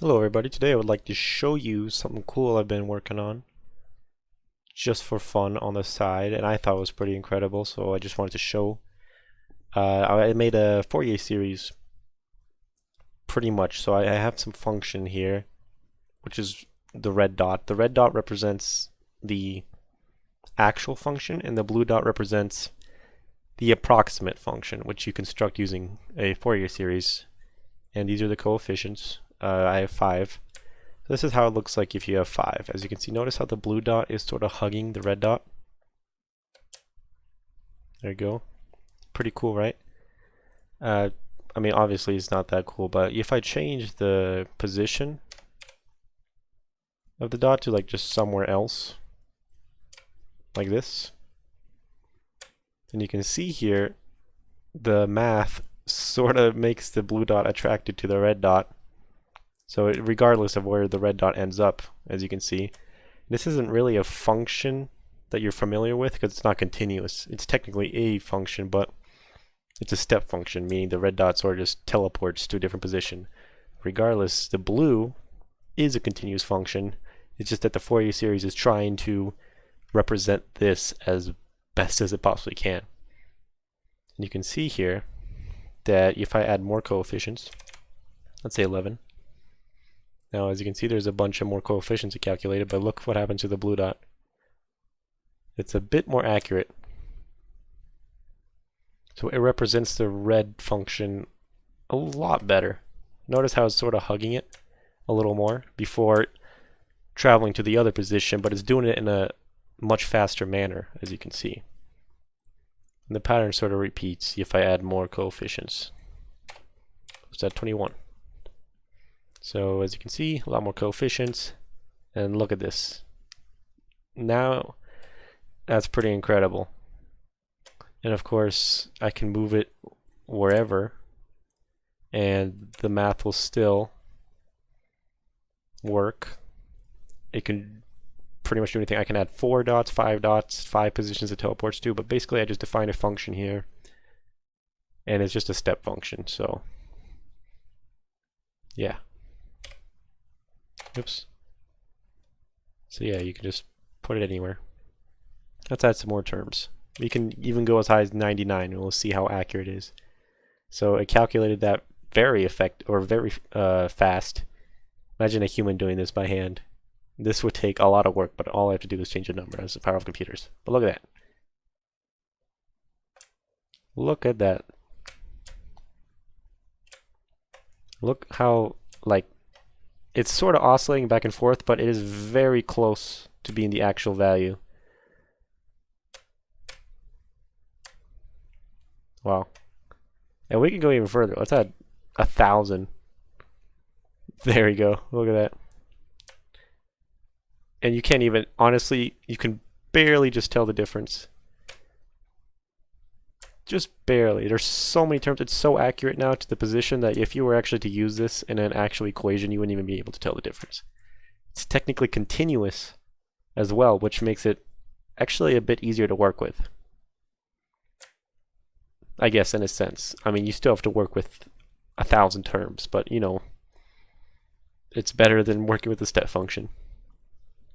Hello everybody, today I would like to show you something cool I've been working on just for fun on the side, and I thought it was pretty incredible, so I just wanted to show. I made a Fourier series pretty much, so I have some function here, which is the red dot. The red dot represents the actual function, and the blue dot represents the approximate function, which you construct using a Fourier series. And these are the coefficients. I have 5. This is how it looks like if you have 5. As you can see, notice how the blue dot is sort of hugging the red dot. There you go. Pretty cool, right? I mean, obviously it's not that cool, but if I change the position of the dot to like just somewhere else, like this, then you can see here the math sort of makes the blue dot attracted to the red dot. So regardless of where the red dot ends up, as you can see, this isn't really a function that you're familiar with because it's not continuous. It's technically a function, but it's a step function, meaning the red dot sort of just teleports to a different position. Regardless, the blue is a continuous function. It's just that the Fourier series is trying to represent this as best as it possibly can. And you can see here that if I add more coefficients, let's say 11, now, as you can see, there's a bunch of more coefficients calculated, but look what happens to the blue dot. It's a bit more accurate. So it represents the red function a lot better. Notice how it's sort of hugging it a little more before traveling to the other position, but it's doing it in a much faster manner, as you can see. And the pattern sort of repeats if I add more coefficients. What's that, 21? So as you can see, a lot more coefficients, and look at this. Now, that's pretty incredible. And of course, I can move it wherever, and the math will still work. It can pretty much do anything. I can add 4 dots, 5 dots, 5 positions it teleports to, but basically I just define a function here, and it's just a step function, so yeah. Oops. So yeah, you can just put it anywhere. Let's add some more terms. We can even go as high as 99 and we'll see how accurate it is. So it calculated that very fast. Imagine a human doing this by hand. This would take a lot of work, but all I have to do is change a number. That's the power of computers. But look at that. Look at that. Look how, like, it's sort of oscillating back and forth, but it is very close to being the actual value. Wow. And we can go even further. Let's add 1,000. There you go. Look at that. And you can't even, honestly, you can barely just tell the difference. Just barely. There's so many terms. It's so accurate now to the position that if you were actually to use this in an actual equation, you wouldn't even be able to tell the difference. It's technically continuous as well, which makes it actually a bit easier to work with. I guess in a sense. I mean, you still have to work with 1,000 terms, but you know, it's better than working with the step function.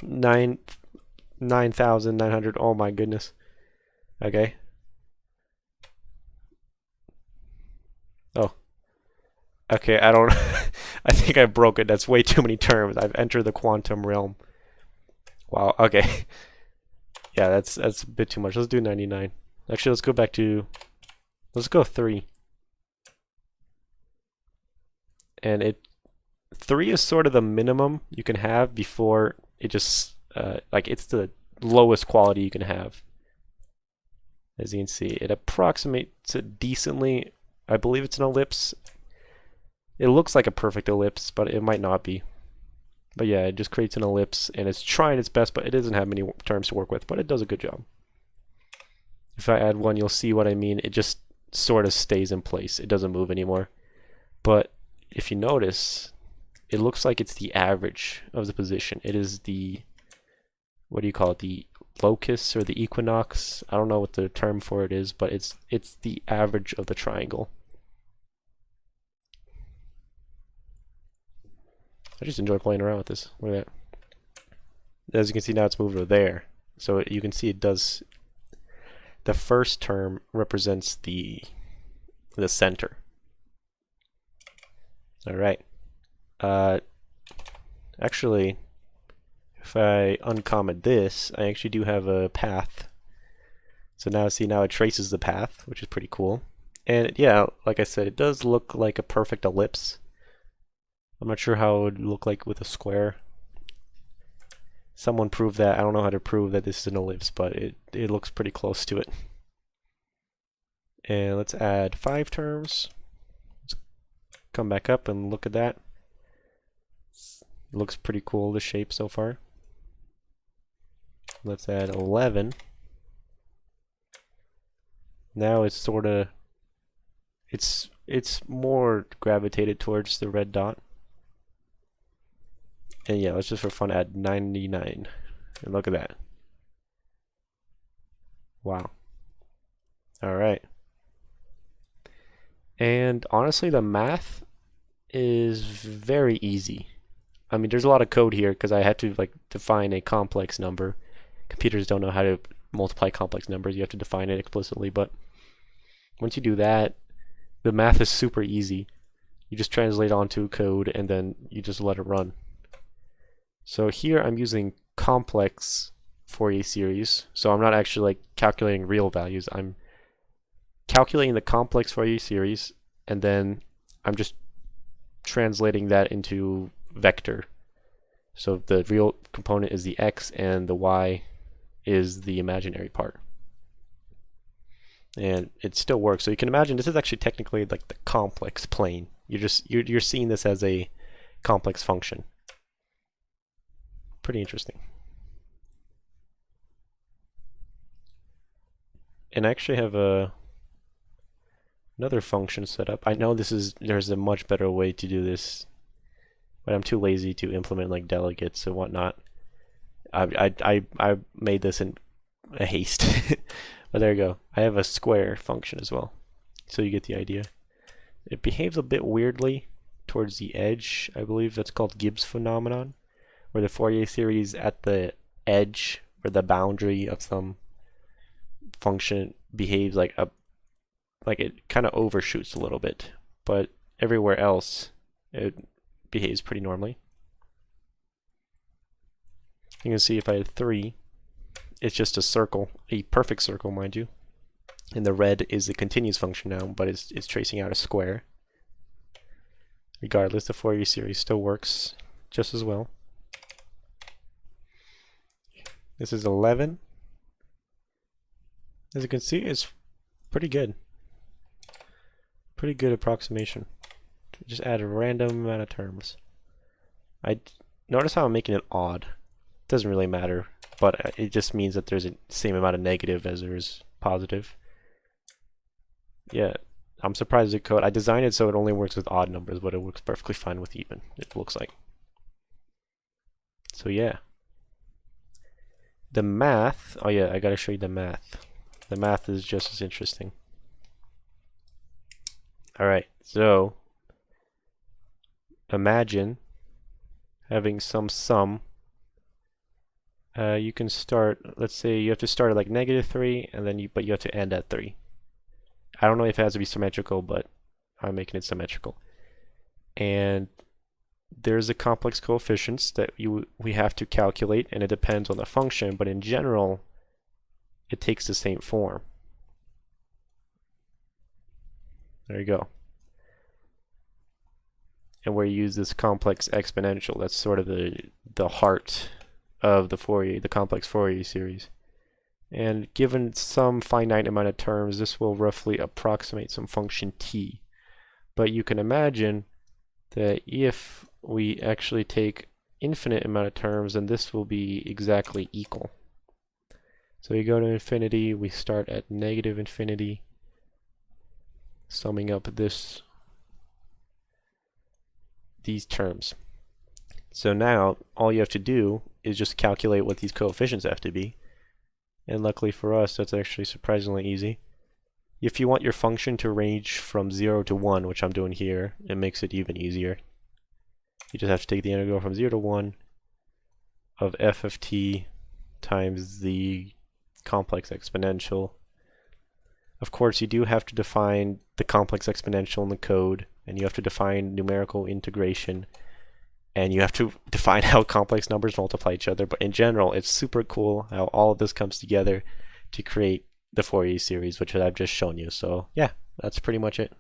9,900. Oh my goodness. Okay. Oh. Okay, I don't I think I broke it. That's way too many terms. I've entered the quantum realm. Wow, okay. Yeah, that's a bit too much. Let's do 99. Actually, let's go back to, let's go 3. And 3 is sort of the minimum you can have before it just like it's the lowest quality you can have. As you can see, it approximates it decently. I believe it's an ellipse. It looks like a perfect ellipse, but it might not be. But yeah, it just creates an ellipse, and it's trying its best, but it doesn't have many terms to work with, but it does a good job. If I add 1, you'll see what I mean. It just sort of stays in place. It doesn't move anymore. But if you notice, it looks like it's the average of the position. It is the, what do you call it, the locus or the equinox? I don't know what the term for it is, but it's the average of the triangle. I just enjoy playing around with this. Look at that. As you can see now, it's moved over there. So you can see it does. The first term represents the center. All right. Actually, if I uncomment this, I actually do have a path. So now see, now it traces the path, which is pretty cool. And yeah, like I said, it does look like a perfect ellipse. I'm not sure how it would look like with a square. Someone proved that. I don't know how to prove that this is an ellipse, but it looks pretty close to it. And let's add 5 terms. Let's come back up and look at that. It looks pretty cool, the shape so far. Let's add 11. Now it's sort of, it's more gravitated towards the red dot. And yeah, let's just for fun add 99. And look at that. Wow. Alright. And honestly, the math is very easy. I mean, there's a lot of code here because I had to like define a complex number. Computers don't know how to multiply complex numbers. You have to define it explicitly, but once you do that, the math is super easy. You just translate onto code and then you just let it run. So here I'm using complex Fourier series. So I'm not actually like calculating real values. I'm calculating the complex Fourier series and then I'm just translating that into vector. So the real component is the x and the y is the imaginary part. And it still works. So you can imagine this is actually technically like the complex plane. You're seeing this as a complex function. Pretty interesting. And I actually have another function set up. I know there's a much better way to do this, but I'm too lazy to implement like delegates and whatnot. I made this in a haste. But there you go. I have a square function as well. So you get the idea. It behaves a bit weirdly towards the edge. I believe that's called Gibbs phenomenon, where the Fourier series at the edge or the boundary of some function behaves like it kind of overshoots a little bit, but everywhere else it behaves pretty normally. You can see if I had 3, it's just a circle, a perfect circle, mind you. And the red is the continuous function now, but it's tracing out a square. Regardless, the Fourier series still works just as well. This is 11. As you can see, it's pretty good. Pretty good approximation. Just add a random amount of terms. Notice how I'm making it odd. Doesn't really matter, but it just means that there's the same amount of negative as there is positive. Yeah, I'm surprised at code. I designed it so it only works with odd numbers, but it works perfectly fine with even, it looks like. So yeah. The math, oh yeah, I gotta show you the math. The math is just as interesting. Alright, so imagine having some sum. You can start, let's say you have to start at like -3 and then but you have to end at 3. I don't know if it has to be symmetrical, but I'm making it symmetrical. And there's a complex coefficients that we have to calculate, and it depends on the function, but in general it takes the same form. There you go. And we use this complex exponential. That's sort of the heart of the complex Fourier series. And given some finite amount of terms, this will roughly approximate some function t. But you can imagine that if we actually take infinite amount of terms, then this will be exactly equal. So we go to infinity, we start at -infinity, summing up these terms. So now all you have to do is just calculate what these coefficients have to be. And luckily for us, that's actually surprisingly easy. If you want your function to range from 0 to 1, which I'm doing here, it makes it even easier. You just have to take the integral from 0 to 1 of f of t times the complex exponential. Of course, you do have to define the complex exponential in the code, and you have to define numerical integration, and you have to define how complex numbers multiply each other. But in general, it's super cool how all of this comes together to create the Fourier series, which I've just shown you. So yeah, that's pretty much it.